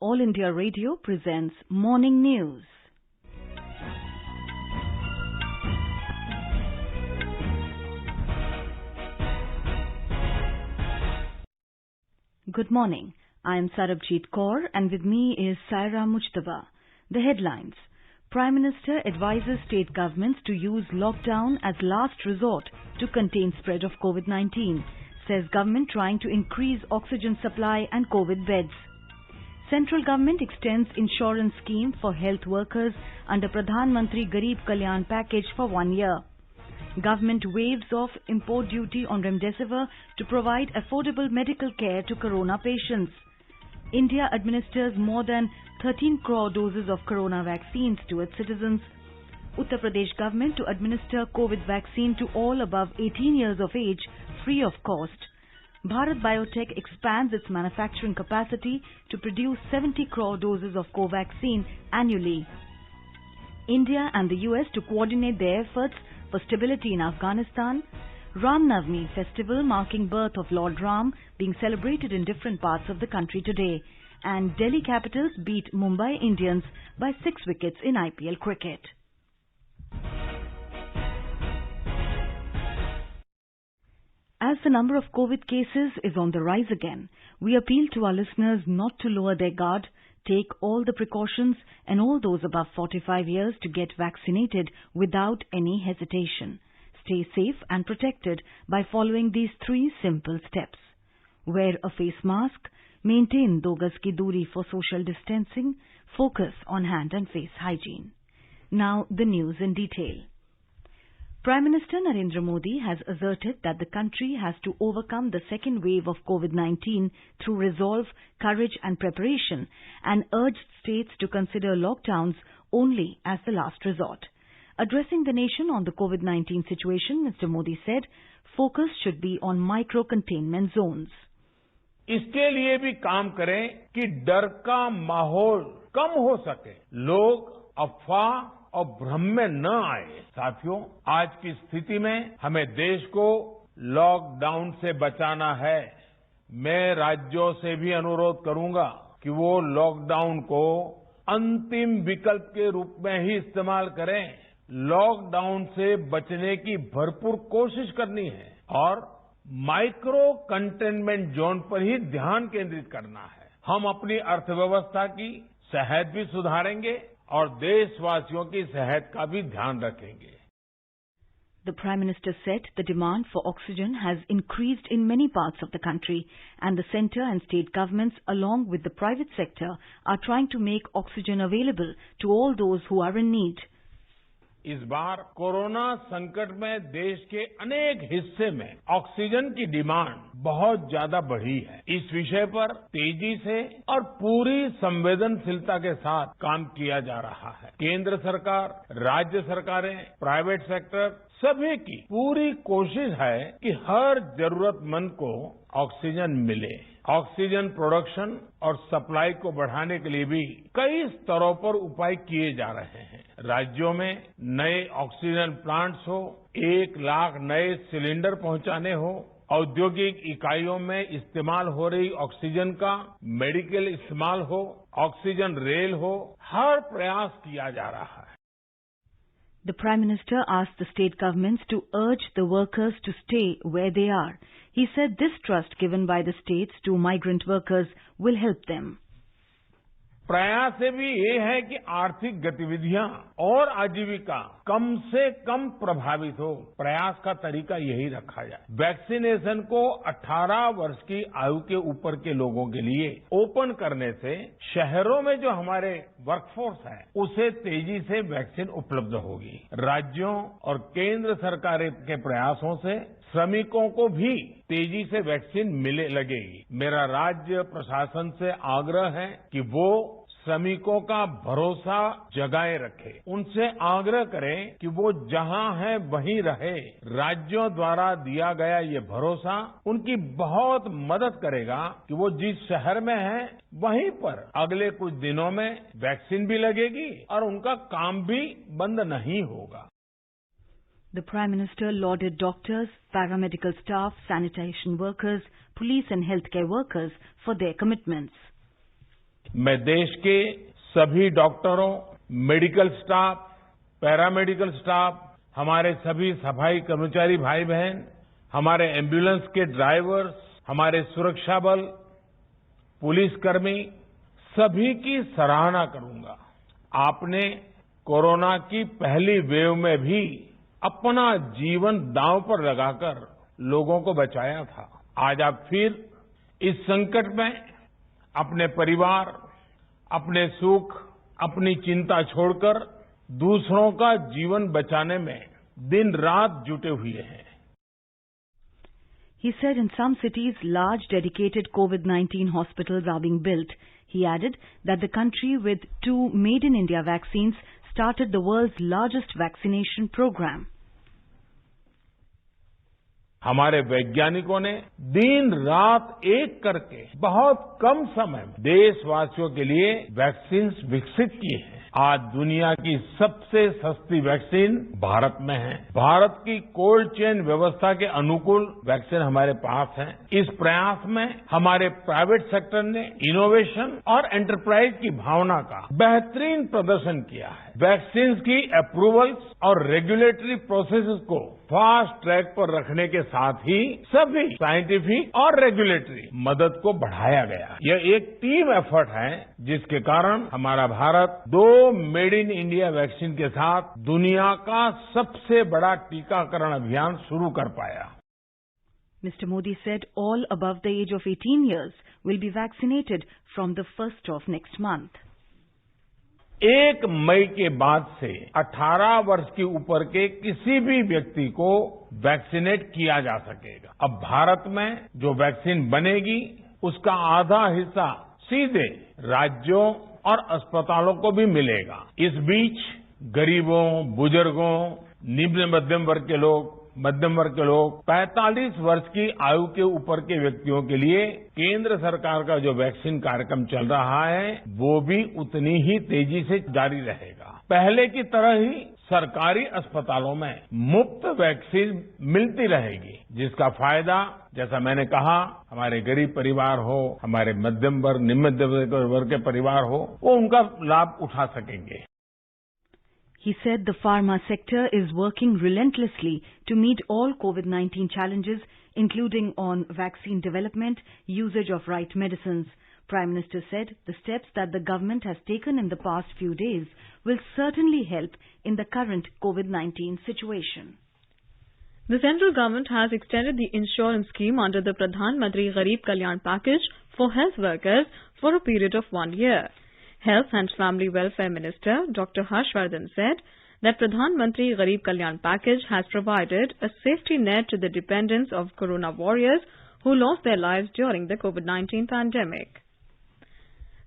All India Radio presents Morning News. Good morning. I am Sarabjit Kaur and with me is Saira Mujtaba. The headlines. Prime Minister advises state governments to use lockdown as last resort to contain spread of COVID-19, says government trying to increase oxygen supply and COVID beds. Central government extends insurance scheme for health workers under Pradhan Mantri Garib Kalyan package for 1 year. Government waives off import duty on remdesivir to provide affordable medical care to corona patients. India administers more than 13 crore doses of corona vaccines to its citizens. Uttar Pradesh government to administer COVID vaccine to all above 18 years of age free of cost. Bharat Biotech expands its manufacturing capacity to produce 70 crore doses of Covaxin annually. India and the US to coordinate their efforts for stability in Afghanistan. Ram Navami festival marking birth of Lord Ram being celebrated in different parts of the country today. And Delhi Capitals beat Mumbai Indians by 6 wickets in IPL cricket. As the number of COVID cases is on the rise again, we appeal to our listeners not to lower their guard, take all the precautions and all those above 45 years to get vaccinated without any hesitation. Stay safe and protected by following these 3 simple steps. Wear a face mask, maintain 2 gaz ki doori for social distancing, focus on hand and face hygiene. Now the news in detail. Prime Minister Narendra Modi has asserted that the country has to overcome the second wave of COVID-19 through resolve, courage and preparation and urged states to consider lockdowns only as the last resort. Addressing the nation on the COVID-19 situation, Mr. Modi said, focus should be on micro-containment zones. इसके लिए भी काम करें कि डर का माहौल कम हो सके, लोग अफवाह और भ्रम में न आए। साथियों, आज की स्थिति में हमें देश को लॉकडाउन से बचाना है। मैं राज्यों से भी अनुरोध करूंगा कि वो लॉकडाउन को अंतिम विकल्प के रूप में ही इस्तेमाल करें। लॉकडाउन से बचने की भरपूर कोशिश करनी है और माइक्रो कंटेनमेंट जोन पर ही ध्यान केंद्रित करना है। हम अपनी अर्थव्यवस्था की सेहत भी सुधारेंगे और देशवासियों की सेहत का भी ध्यान रखेंगे। The Prime Minister said the demand for oxygen has increased in many parts of the country and the centre and state governments along with the private sector are trying to make oxygen available to all those who are in need. इस बार corona संकट में देश के अनेक हिस्से में oxygen की demand बहुत ज्यादा बढ़ी है। इस विषय पर तेजी से और पूरी संवेदनशीलता के साथ काम किया जा रहा है। केंद्र सरकार, राज्य सरकारें, प्राइवेट सेक्टर सभी की पूरी कोशिश है कि हर जरूरतमंद को ऑक्सीजन मिले। ऑक्सीजन प्रोडक्शन और सप्लाई को बढ़ाने के लिए भी कई स्तरों पर उपाय किए जा रहे हैं। राज्यों में नए ऑक्सीजन प्लांट्स हो, 1 लाख नए सिलेंडर पहुंचाने हो, औद्योगिक इकाइयों में इस्तेमाल हो रही ऑक्सीजन का मेडिकल इस्तेमाल हो, ऑक्सीजन रेल हो, हर प्रयास किया जा रहा है। The Prime Minister asked the state governments to urge the workers to stay where they are. He said this trust given by the states to migrant workers will help them. प्रयास से भी ये है कि आर्थिक गतिविधियां और आजीविका कम से कम प्रभावित हो। प्रयास का तरीका यही रखा जाए। वैक्सीनेशन को 18 वर्ष की आयु के ऊपर के लोगों के लिए ओपन करने से शहरों में जो हमारे वर्कफोर्स है उसे तेजी से वैक्सीन उपलब्ध होगी। राज्यों और केंद्र सरकार के प्रयासों से श्रमिकों को भी तेजी से वैक्सीन मिलने लगेगी। मेरा राज्य प्रशासन से आग्रह है कि वो श्रमिकों का भरोसा जगाए रखे। उनसे आग्रह करें कि वो जहां है वहीं रहे। राज्यों द्वारा दिया गया ये भरोसा उनकी बहुत मदद करेगा कि वो जिस शहर में है वहीं पर अगले कुछ दिनों में वैक्सीन भी लगेगी और उनका काम भी बंद नहीं होगा। The Prime Minister lauded doctors, paramedical staff, sanitation workers, police and healthcare workers for their commitments. मैं देश के सभी डॉक्टरों, मेडिकल स्टाफ, पैरामेडिकल स्टाफ, हमारे सभी सफाई कर्मचारी भाई बहन, हमारे एम्बुलेंस के ड्राइवर्स, हमारे सुरक्षा बल, पुलिसकर्मी, सभी की सराहना करूंगा। आपने कोरोना की पहली वेव में भी अपना जीवन दांव पर लगाकर लोगों को बचाया था। आज आप फिर इस संकट में अपने परिवार, अपने सुख, अपनी चिंता छोड़कर दूसरों का जीवन बचाने में दिन रात जुटे हुए हैं। He said in some cities, large dedicated COVID-19 hospitals are being built. He added that the country with 2 made-in-India vaccines started the world's largest vaccination program. हमारे वैज्ञानिकों ने दिन रात एक करके बहुत कम समय में देशवासियों के लिए वैक्सीन विकसित किए हैं। आज दुनिया की सबसे सस्ती वैक्सीन भारत में है। भारत की कोल्ड चेन व्यवस्था के अनुकूल वैक्सीन हमारे पास है। इस प्रयास में हमारे प्राइवेट सेक्टर ने इनोवेशन और एंटरप्राइज की भावना का बेहतरीन प्रदर्शन किया है। वैक्सीन की अप्रूवल्स और रेगुलेटरी प्रोसेसेस को फास्ट ट्रैक पर रखने के साथ ही सभी साइंटिफिक और रेगुलेटरी मदद को बढ़ाया गया। यह एक टीम एफर्ट है जिसके कारण हमारा Bharat 2 made in India vaccine के साथ दुनिया का सबसे बड़ा टीकाकरण अभियान शुरू कर पाया। Mr. Modi said all above the age of 18 years will be vaccinated from the 1st of next month. 1 मई के बाद से 18 वर्ष के ऊपर के किसी भी व्यक्ति को वैक्सीनेट किया जा सकेगा। अब भारत में जो वैक्सीन बनेगी उसका आधा हिस्सा सीधे राज्यों और अस्पतालों को भी मिलेगा। इस बीच गरीबों, बुजुर्गों, निम्न मध्यम वर्ग के लोग, 45 वर्ष की आयु के ऊपर के व्यक्तियों के लिए केंद्र सरकार का जो वैक्सीन कार्यक्रम चल रहा है वो भी उतनी ही तेजी से जारी रहेगा। पहले की तरह ही सरकारी अस्पतालों में मुफ्त वैक्सीन मिलती रहेगी, जिसका फायदा जैसा मैंने कहा हमारे गरीब परिवार हो, हमारे मध्यम वर्ग, निम्न मध्यम वर्ग के परिवार हो, वो उनका लाभ उठा सकेंगे। He said the pharma sector is working relentlessly to meet all COVID-19 challenges, including on vaccine development, usage of right medicines. Prime Minister said the steps that the government has taken in the past few days will certainly help in the current COVID-19 situation. The central government has extended the insurance scheme under the Pradhan Mantri Garib Kalyan package for health workers for a period of 1 year. Health and Family Welfare Minister Dr. Harshvardhan said that Pradhan Mantri Garib Kalyan package has provided a safety net to the dependents of corona warriors who lost their lives during the COVID-19 pandemic.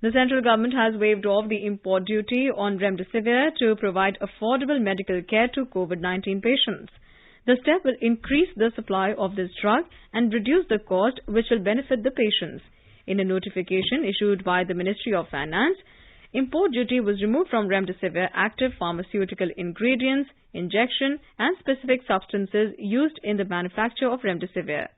The central government has waived off the import duty on remdesivir to provide affordable medical care to COVID-19 patients. The step will increase the supply of this drug and reduce the cost, which will benefit the patients. In a notification issued by the Ministry of Finance, import duty was removed from remdesivir active pharmaceutical ingredients, injection and specific substances used in the manufacture of remdesivir.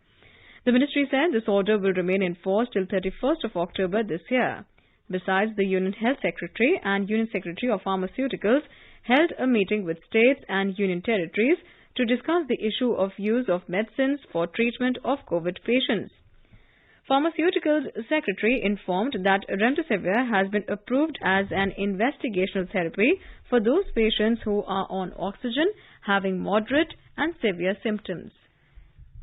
The ministry said this order will remain in force till 31st of October this year. Besides, the Union Health Secretary and Union Secretary of Pharmaceuticals held a meeting with states and union territories to discuss the issue of use of medicines for treatment of COVID patients. Pharmaceuticals Secretary informed that remdesivir has been approved as an investigational therapy for those patients who are on oxygen having moderate and severe symptoms.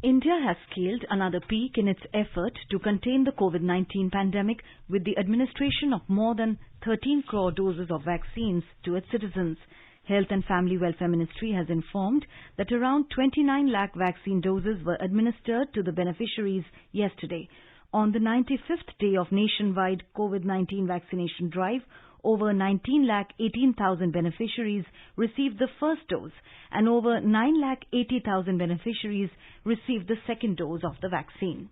India has scaled another peak in its effort to contain the COVID-19 pandemic with the administration of more than 13 crore doses of vaccines to its citizens. Health and Family Welfare Ministry has informed that around 29 lakh vaccine doses were administered to the beneficiaries yesterday. On the 95th day of nationwide COVID-19 vaccination drive, over 19,18,000 beneficiaries received the first dose and over 9,80,000 beneficiaries received the second dose of the vaccine.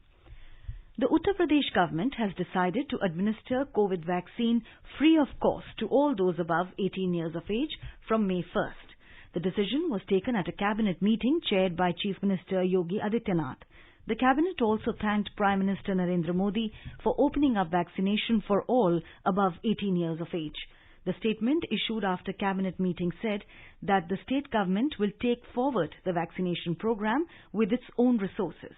The Uttar Pradesh government has decided to administer COVID vaccine free of cost to all those above 18 years of age from May 1st. The decision was taken at a cabinet meeting chaired by Chief Minister Yogi Adityanath. The Cabinet also thanked Prime Minister Narendra Modi for opening up vaccination for all above 18 years of age. The statement issued after Cabinet meeting said that the state government will take forward the vaccination program with its own resources.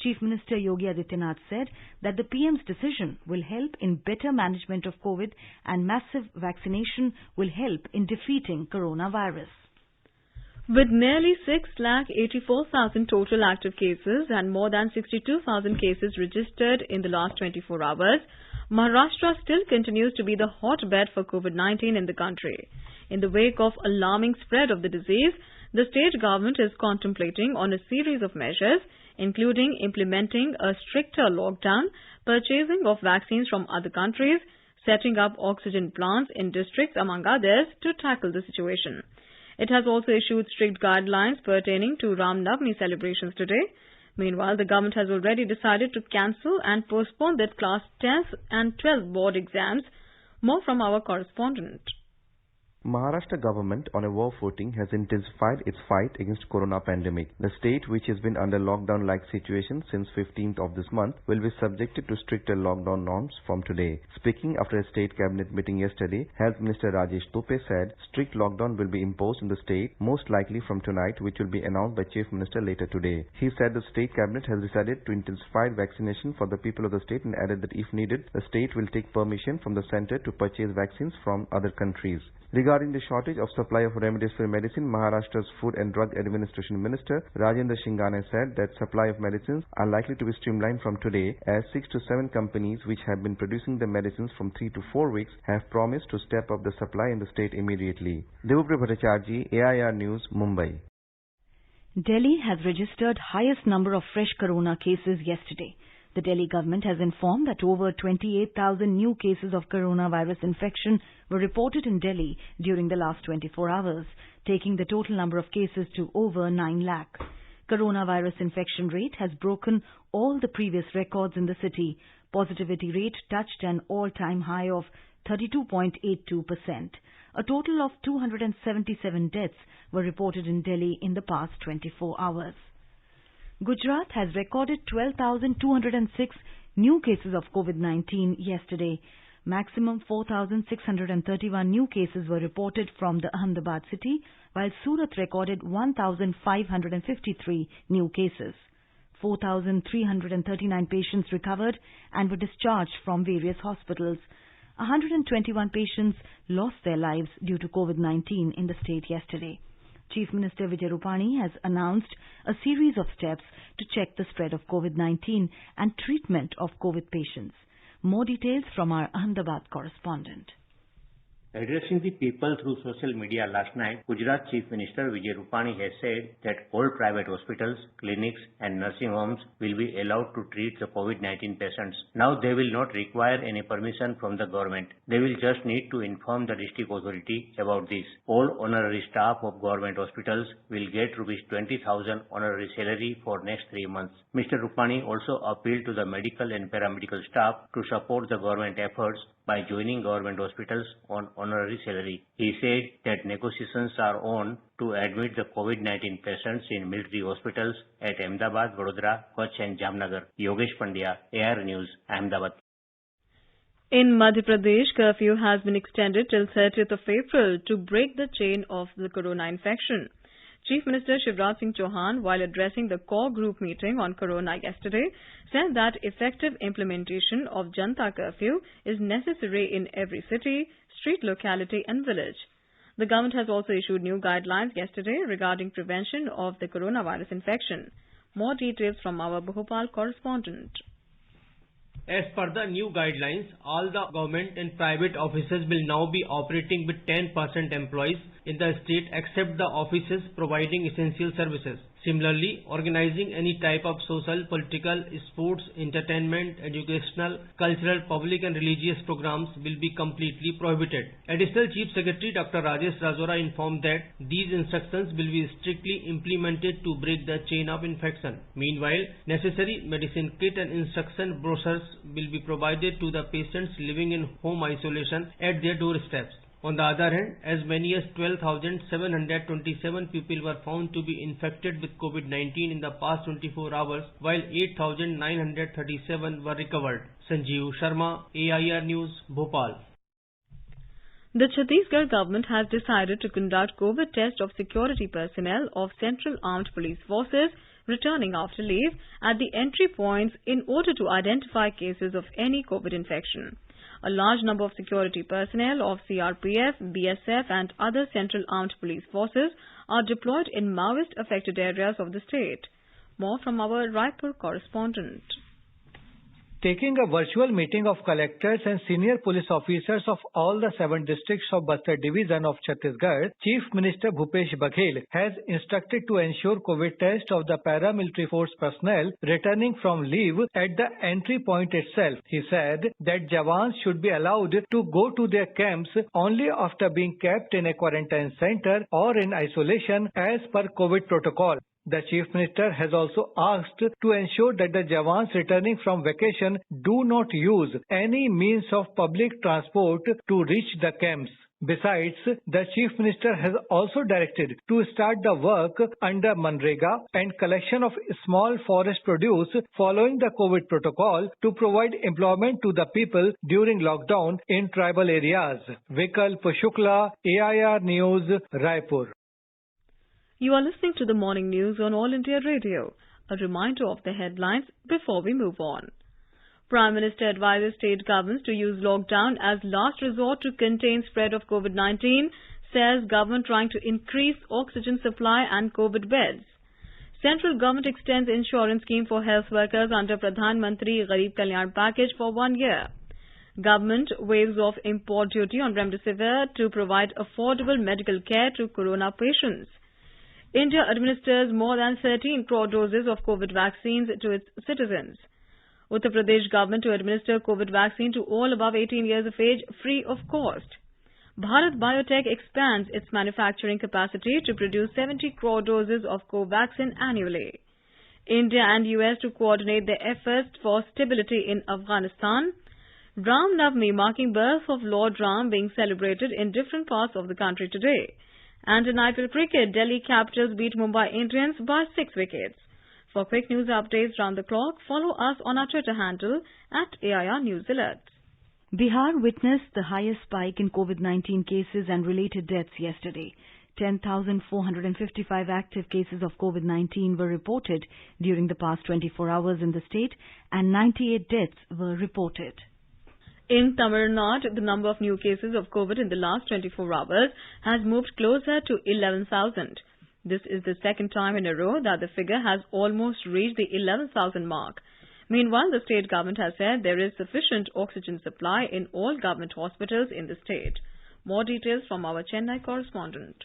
Chief Minister Yogi Adityanath said that the PM's decision will help in better management of COVID and massive vaccination will help in defeating coronavirus. With nearly 6,84,000 total active cases and more than 62,000 cases registered in the last 24 hours, Maharashtra still continues to be the hotbed for COVID-19 in the country. In the wake of alarming spread of the disease, the state government is contemplating on a series of measures, including implementing a stricter lockdown, purchasing of vaccines from other countries, setting up oxygen plants in districts, among others, to tackle the situation. It has also issued strict guidelines pertaining to Ram Navami celebrations today. Meanwhile, the government has already decided to cancel and postpone the Class 10 and 12 board exams. More from our correspondent. Maharashtra government on a war footing has intensified its fight against corona pandemic. The state, which has been under lockdown-like situation since 15th of this month, will be subjected to stricter lockdown norms from today. Speaking after a state cabinet meeting yesterday, Health Minister Rajesh Tope said strict lockdown will be imposed in the state, most likely from tonight, which will be announced by Chief Minister later today. He said the state cabinet has decided to intensify vaccination for the people of the state and added that if needed, the state will take permission from the center to purchase vaccines from other countries. Regarding the shortage of supply of remdesivir medicine, Maharashtra's Food and Drug Administration Minister Rajendra Shingane said that supply of medicines are likely to be streamlined from today, as 6 to 7 companies which have been producing the medicines from 3 to 4 weeks have promised to step up the supply in the state immediately. Devupri Bhattacharjee, AIR News, Mumbai. Delhi has registered highest number of fresh corona cases yesterday. The Delhi government has informed that over 28,000 new cases of coronavirus infection were reported in Delhi during the last 24 hours, taking the total number of cases to over 9 lakh. Coronavirus infection rate has broken all the previous records in the city. Positivity rate touched an all-time high of 32.82%. A total of 277 deaths were reported in Delhi in the past 24 hours. Gujarat has recorded 12,206 new cases of COVID-19 yesterday. Maximum 4,631 new cases were reported from the Ahmedabad city, while Surat recorded 1,553 new cases. 4,339 patients recovered and were discharged from various hospitals. 121 patients lost their lives due to COVID-19 in the state yesterday. Chief Minister Vijay Rupani has announced a series of steps to check the spread of COVID-19 and treatment of COVID patients. More details from our Ahmedabad correspondent. Addressing the people through social media last night, Gujarat Chief Minister Vijay Rupani has said that all private hospitals, clinics and nursing homes will be allowed to treat the COVID-19 patients. Now they will not require any permission from the government. They will just need to inform the district authority about this. All honorary staff of government hospitals will get rupees 20,000 honorary salary for next 3 months. Mr. Rupani also appealed to the medical and paramedical staff to support the government efforts by joining government hospitals on honorary salary. He said that negotiations are on to admit the COVID-19 patients in military hospitals at Ahmedabad, Vadodara, Kutch and Jamnagar. Yogesh Pandya, AIR News, Ahmedabad. In Madhya Pradesh, curfew has been extended till 30th of April to break the chain of the corona infection. Chief Minister Shivraj Singh Chauhan, while addressing the core group meeting on corona yesterday, said that effective implementation of Janata curfew is necessary in every city, street locality and village. The government has also issued new guidelines yesterday regarding prevention of the coronavirus infection. More details from our Bhopal correspondent. As per the new guidelines, all the government and private offices will now be operating with 10% employees in the state except the offices providing essential services. Similarly, organizing any type of social, political, sports, entertainment, educational, cultural, public and religious programs will be completely prohibited. Additional Chief Secretary Dr. Rajesh Rajora informed that these instructions will be strictly implemented to break the chain of infection. Meanwhile, necessary medicine kit and instruction brochures will be provided to the patients living in home isolation at their doorsteps. On the other hand, as many as 12,727 people were found to be infected with COVID-19 in the past 24 hours, while 8,937 were recovered. Sanjeev Sharma, AIR News, Bhopal. The Chhattisgarh government has decided to conduct COVID tests of security personnel of Central Armed Police Forces returning after leave at the entry points in order to identify cases of any COVID infection. A large number of security personnel of CRPF, BSF and other Central Armed Police Forces are deployed in Maoist-affected areas of the state. More from our Raipur correspondent. Taking a virtual meeting of collectors and senior police officers of all the 7 districts of Bastar Division of Chhattisgarh, Chief Minister Bhupesh Baghel has instructed to ensure COVID test of the paramilitary force personnel returning from leave at the entry point itself. He said that Jawans should be allowed to go to their camps only after being kept in a quarantine center or in isolation as per COVID protocol. The Chief Minister has also asked to ensure that the Jawans returning from vacation do not use any means of public transport to reach the camps. Besides, the Chief Minister has also directed to start the work under Manrega and collection of small forest produce following the COVID protocol to provide employment to the people during lockdown in tribal areas. Vikalp Shukla, AIR News, Raipur. You are listening to the morning news on All India Radio. A reminder of the headlines before we move on. Prime Minister advises state governments to use lockdown as last resort to contain spread of COVID-19, says government trying to increase oxygen supply and COVID beds. Central government extends insurance scheme for health workers under Pradhan Mantri Garib Kalyan package for 1 year. Government waives off import duty on Remdesivir to provide affordable medical care to corona patients. India administers more than 13 crore doses of COVID vaccines to its citizens. Uttar Pradesh government to administer COVID vaccine to all above 18 years of age free of cost. Bharat Biotech expands its manufacturing capacity to produce 70 crore doses of Covaxin annually. India and US to coordinate their efforts for stability in Afghanistan. Ram Navami marking birth of Lord Ram being celebrated in different parts of the country today. And in IPL cricket, Delhi Capitals beat Mumbai Indians by 6 wickets. For quick news updates round the clock, follow us on our Twitter handle @AIR News Alert. Bihar witnessed the highest spike in COVID-19 cases and related deaths yesterday. 10,455 active cases of COVID-19 were reported during the past 24 hours in the state and 98 deaths were reported. In Tamil Nadu, the number of new cases of COVID in the last 24 hours has moved closer to 11,000. This is the second time in a row that the figure has almost reached the 11,000 mark. Meanwhile, the state government has said there is sufficient oxygen supply in all government hospitals in the state. More details from our Chennai correspondent.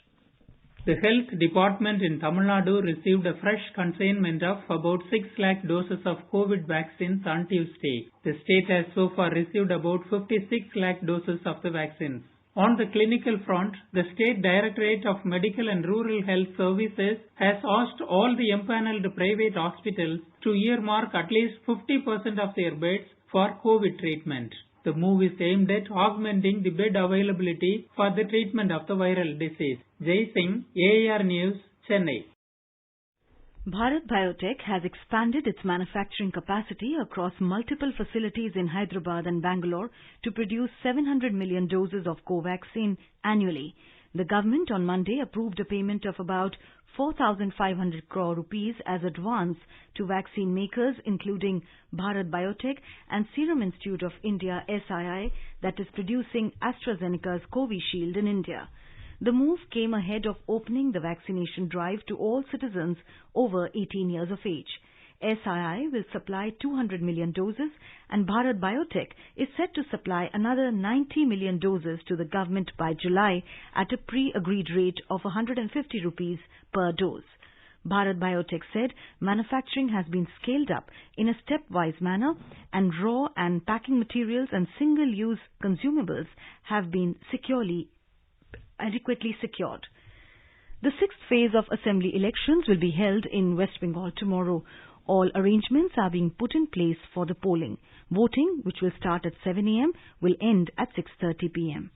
The Health Department in Tamil Nadu received a fresh consignment of about 6 lakh doses of COVID vaccines on Tuesday. The state has so far received about 56 lakh doses of the vaccines. On the clinical front, the State Directorate of Medical and Rural Health Services has asked all the empaneled private hospitals to earmark at least 50% of their beds for COVID treatment. The move is aimed at augmenting the bed availability for the treatment of the viral disease. Jai Singh, AIR News, Chennai. Bharat Biotech has expanded its manufacturing capacity across multiple facilities in Hyderabad and Bangalore to produce 700 million doses of Covaxin annually. The government on Monday approved a payment of about 4,500 crore rupees as advance to vaccine makers including Bharat Biotech and Serum Institute of India SII that is producing AstraZeneca's Covishield in India. The move came ahead of opening the vaccination drive to all citizens over 18 years of age. SII will supply 200 million doses and Bharat Biotech is set to supply another 90 million doses to the government by July at a pre-agreed rate of 150 rupees per dose. Bharat Biotech said manufacturing has been scaled up in a stepwise manner and raw and packing materials and single-use consumables have been adequately secured. The 6th phase of assembly elections will be held in West Bengal tomorrow. All arrangements are being put in place for the polling. Voting, which will start at 7 a.m., will end at 6:30 p.m.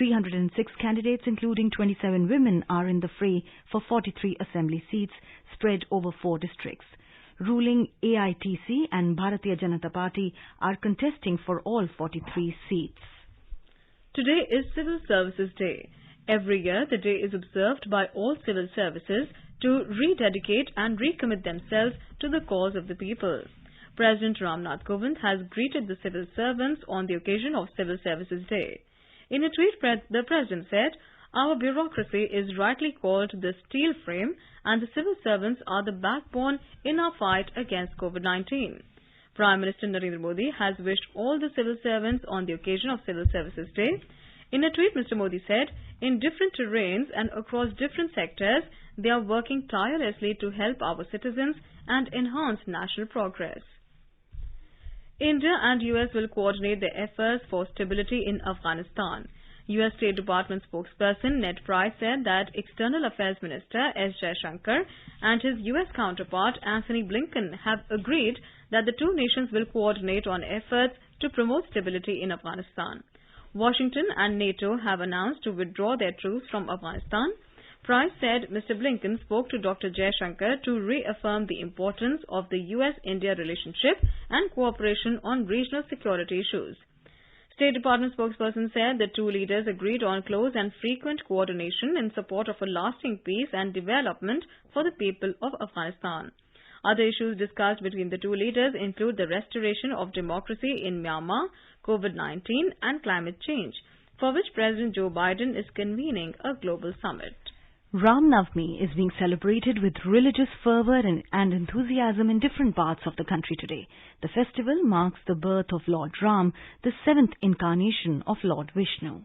306 candidates, including 27 women, are in the fray for 43 assembly seats spread over 4 districts. Ruling AITC and Bharatiya Janata Party are contesting for all 43 seats. Today is Civil Services Day. Every year, the day is observed by all civil services to rededicate and recommit themselves to the cause of the people. President Ramnath Kovind has greeted the civil servants on the occasion of Civil Services Day. In a tweet, the President said, "Our bureaucracy is rightly called the steel frame, and the civil servants are the backbone in our fight against COVID-19. Prime Minister Narendra Modi has wished all the civil servants on the occasion of Civil Services Day. In a tweet, Mr. Modi said, "In different terrains and across different sectors, they are working tirelessly to help our citizens and enhance national progress." India and US will coordinate their efforts for stability in Afghanistan. US State Department spokesperson Ned Price said that External Affairs Minister S. Jaishankar and his US counterpart Antony Blinken have agreed that the two nations will coordinate on efforts to promote stability in Afghanistan. Washington and NATO have announced to withdraw their troops from Afghanistan. Price said Mr. Blinken spoke to Dr. Jaishankar to reaffirm the importance of the US-India relationship and cooperation on regional security issues. State Department spokesperson said the two leaders agreed on close and frequent coordination in support of a lasting peace and development for the people of Afghanistan. Other issues discussed between the two leaders include the restoration of democracy in Myanmar, COVID-19 and climate change, for which President Joe Biden is convening a global summit. Ram Navami is being celebrated with religious fervour and enthusiasm in different parts of the country today. The festival marks the birth of Lord Ram, the 7th incarnation of Lord Vishnu.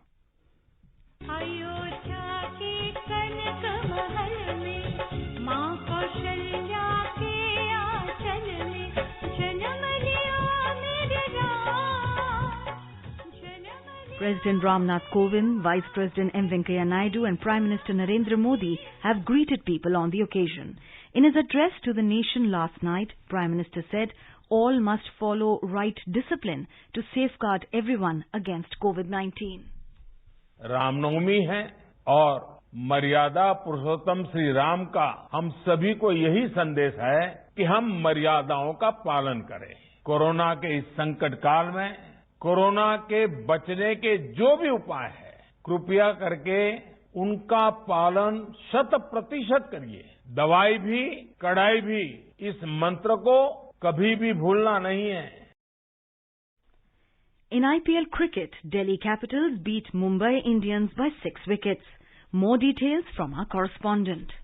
President Ramnath Kovind, Vice President M. Venkaiah Naidu and Prime Minister Narendra Modi have greeted people on the occasion. In his address to the nation last night, Prime Minister said all must follow right discipline to safeguard everyone against COVID-19. Ramnavami है और मर्यादा पुरुषोत्तम श्री राम का हम सभी को यही संदेश है कि हम मर्यादाओं का पालन करें। कोरोना के इस संकट काल में कोरोना के बचने के जो भी उपाय है, कृपया करके उनका पालन 100% करिए। दवाई भी, कड़ाई भी, इस मंत्र को कभी भी भूलना नहीं है। In IPL cricket, Delhi Capitals beat Mumbai Indians by 6 wickets. More details from our correspondent.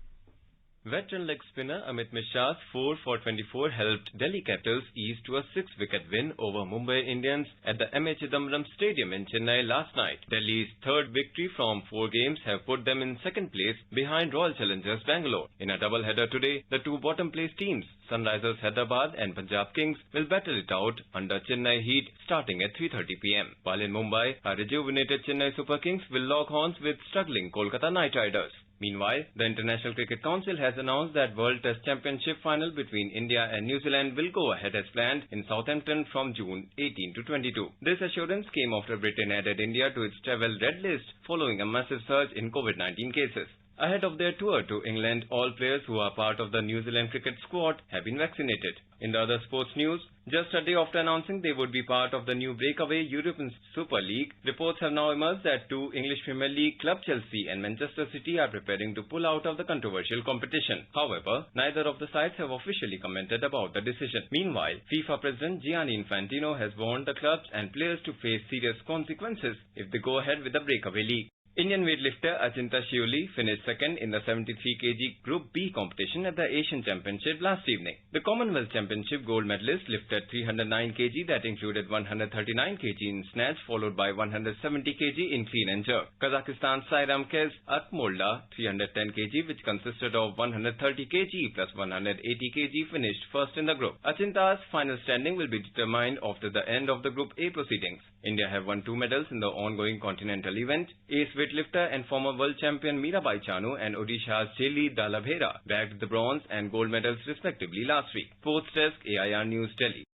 Veteran leg spinner Amit Mishra's 4 for 24 helped Delhi Capitals ease to a 6-wicket win over Mumbai Indians at the M.A. Chidambaram Stadium in Chennai last night. Delhi's third victory from 4 games have put them in second place behind Royal Challengers Bangalore. In a double-header today, the two bottom-place teams, Sunrisers Hyderabad and Punjab Kings, will battle it out under Chennai heat starting at 3:30 p.m. While in Mumbai, a rejuvenated Chennai Super Kings will lock horns with struggling Kolkata Knight Riders. Meanwhile, the International Cricket Council has announced that World Test Championship final between India and New Zealand will go ahead as planned in Southampton from June 18 to 22. This assurance came after Britain added India to its travel red list following a massive surge in COVID-19 cases. Ahead of their tour to England, all players who are part of the New Zealand cricket squad have been vaccinated. In the other sports news, just a day after announcing they would be part of the new breakaway European Super League, reports have now emerged that two English Premier League clubs Chelsea and Manchester City are preparing to pull out of the controversial competition. However, neither of the sides have officially commented about the decision. Meanwhile, FIFA President Gianni Infantino has warned the clubs and players to face serious consequences if they go ahead with the breakaway league. Indian weightlifter Achinta Shioli finished second in the 73 kg Group B competition at the Asian Championship last evening. The Commonwealth Championship gold medalist lifted 309 kg that included 139 kg in snatch followed by 170 kg in clean and jerk. Kazakhstan's Sairam Kez Akmolda 310 kg which consisted of 130 kg plus 180 kg finished first in the group. Achinta's final standing will be determined after the end of the Group A proceedings. India have won 2 medals in the ongoing continental event. Ace weightlifter and former world champion Mirabai Chanu and Odisha's Jeli Dalabhera bagged the bronze and gold medals respectively last week. Sports Desk, AIR News, Delhi.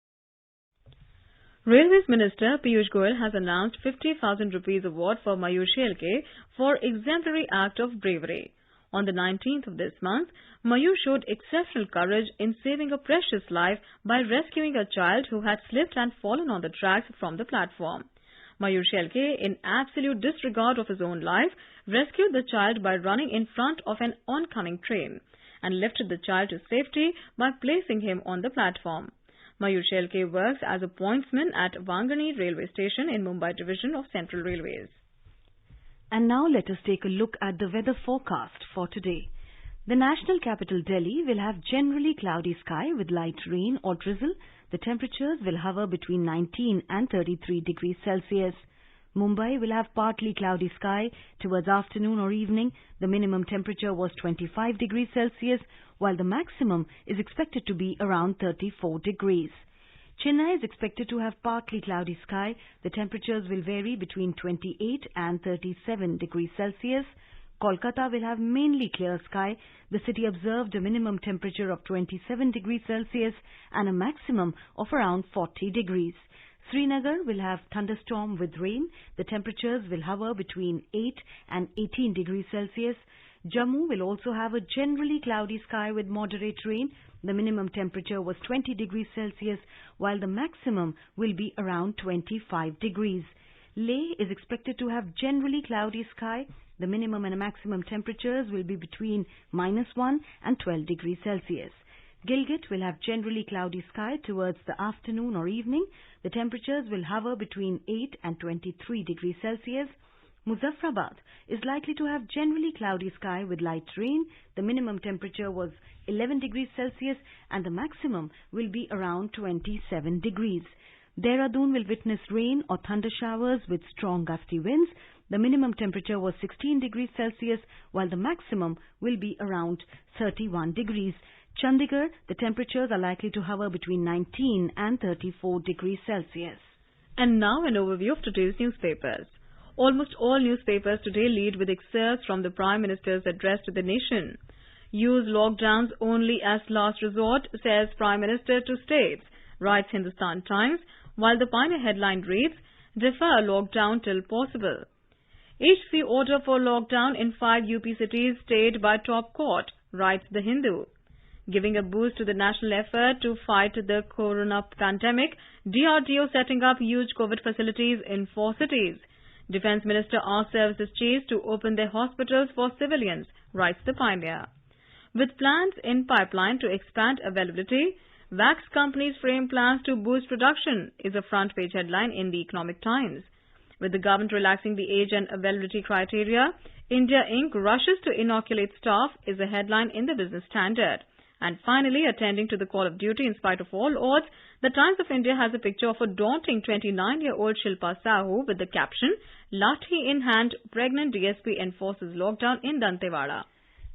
Railways Minister Piyush Goyal has announced 50,000 rupees award for Mayur Shelke for exemplary act of bravery. On the 19th of this month, Mayur showed exceptional courage in saving a precious life by rescuing a child who had slipped and fallen on the tracks from the platform. Mayur Shelke, in absolute disregard of his own life, rescued the child by running in front of an oncoming train and lifted the child to safety by placing him on the platform. Mayur Shelke works as a pointsman at Wangani Railway Station in Mumbai Division of Central Railways. And now let us take a look at the weather forecast for today. The national capital Delhi will have generally cloudy sky with light rain or drizzle. The temperatures will hover between 19 and 33 degrees Celsius. Mumbai will have partly cloudy sky towards afternoon or evening. The minimum temperature was 25 degrees Celsius, while the maximum is expected to be around 34 degrees. Chennai is expected to have partly cloudy sky. The temperatures will vary between 28 and 37 degrees Celsius. Kolkata will have mainly clear sky. The city observed a minimum temperature of 27 degrees Celsius and a maximum of around 40 degrees. Srinagar will have thunderstorm with rain. The temperatures will hover between 8 and 18 degrees Celsius. Jammu will also have a generally cloudy sky with moderate rain. The minimum temperature was 20 degrees Celsius, while the maximum will be around 25 degrees. Leh is expected to have generally cloudy sky. The minimum and maximum temperatures will be between -1 and 12 degrees Celsius. Gilgit will have generally cloudy sky towards the afternoon or evening. The temperatures will hover between 8 and 23 degrees Celsius. Muzaffarabad is likely to have generally cloudy sky with light rain. The minimum temperature was 11 degrees Celsius and the maximum will be around 27 degrees. Dehradun will witness rain or thunder showers with strong gusty winds. The minimum temperature was 16 degrees Celsius while the maximum will be around 31 degrees. Chandigarh, the temperatures are likely to hover between 19 and 34 degrees Celsius. And now an overview of today's newspapers. Almost all newspapers today lead with excerpts from the Prime Minister's address to the nation. Use lockdowns only as last resort, says Prime Minister to states, writes Hindustan Times, while the Pioneer headline reads, defer lockdown till possible. HC order for lockdown in 5 UP cities stayed by top court, writes The Hindu. Giving a boost to the national effort to fight the corona pandemic, DRDO setting up huge COVID facilities in 4 cities. Defence Minister asks services chiefs to open their hospitals for civilians, writes The Pioneer. With plans in pipeline to expand availability, wax companies frame plans to boost production, is a front page headline in the Economic Times. With the government relaxing the age and availability criteria, India Inc. rushes to inoculate staff, is a headline in the Business Standard. And finally, attending to the call of duty in spite of all odds, the Times of India has a picture of a daunting 29-year-old Shilpa Sahu with the caption, Lathi in hand, pregnant DSP enforces lockdown in Dantewada.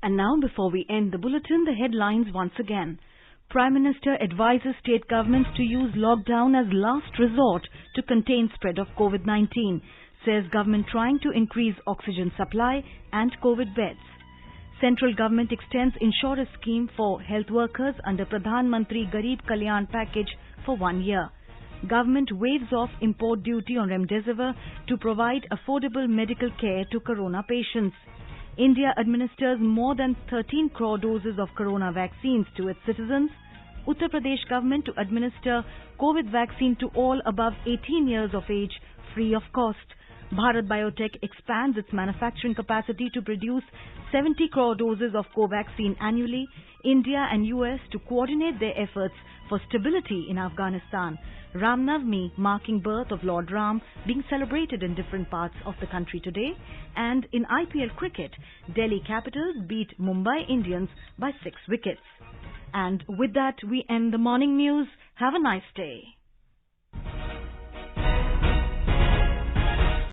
And now, before we end the bulletin, the headlines once again. Prime Minister advises state governments to use lockdown as last resort to contain spread of COVID-19, says government trying to increase oxygen supply and COVID beds. Central government extends insurance scheme for health workers under Pradhan Mantri Garib Kalyan package for 1 year. Government waives off import duty on Remdesivir to provide affordable medical care to corona patients. India administers more than 13 crore doses of corona vaccines to its citizens. Uttar Pradesh government to administer COVID vaccine to all above 18 years of age free of cost. Bharat Biotech expands its manufacturing capacity to produce 70 crore doses of Covaxin annually. India and US to coordinate their efforts for stability in Afghanistan. Ram Navami marking birth of Lord Ram being celebrated in different parts of the country today. And in IPL cricket, Delhi Capitals beat Mumbai Indians by 6 wickets. And with that, we end the morning news. Have a nice day.